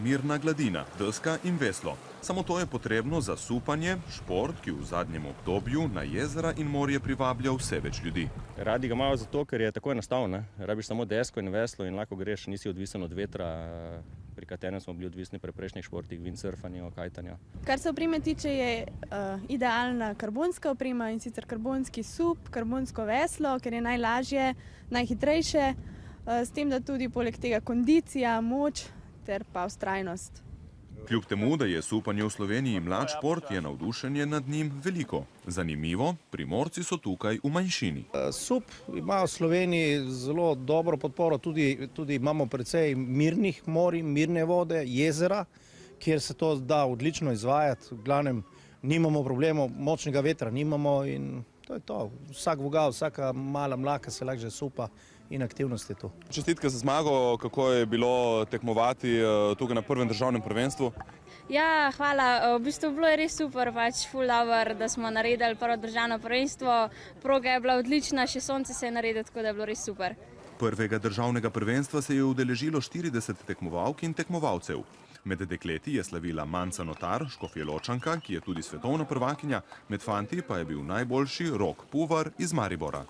mirna gladina, deska in veslo. Samo to je potrebno za supanje, šport, ki v zadnjem obdobju na jezera in morje privablja vse več ljudi. Radi ga imajo zato, ker je tako enostavno. Rabiš samo desko in veslo in lahko greš, nisi odvisen od vetra, pri katerem smo bili odvisni pri prejšnjih športih, windsurfanju, kajtanju. Kar se opreme tiče, je idealna karbonska oprema, in sicer karbonski sup, karbonsko veslo, ker je najlažje, najhitrejše, s tem, da tudi poleg tega kondicija, moč ter pa vztrajnost. Kljub temu, da je supanje v Sloveniji mlad šport, je navdušenje nad njim veliko. Zanimivo, Primorci so tukaj v manjšini. Sup ima v Sloveniji zelo dobro podporo, tudi imamo precej mirnih morij, mirne vode, jezera, kjer se to da odlično izvajati. V glavnem nimamo problemov, močnega vetra nimamo in to je to. Vsak vogal, vsaka mala mlaka se lahko že supa in aktivnost je tu. Čestitke za zmago, kako je bilo tekmovati tukaj na prvem državnem prvenstvu? Ja, hvala. V bistvu bilo je res super, ful dobro, da smo naredili prvo državno prvenstvo. Proga je bila odlična, še sonce se je naredilo, tako da je bilo res super. Prvega državnega prvenstva se je udeležilo 40 tekmovalk in tekmovalcev. Med dekleti je slavila Manca Notar, Škofjeločanka, ki je tudi svetovna prvakinja, med fanti pa je bil najboljši Rok Puvar iz Maribora.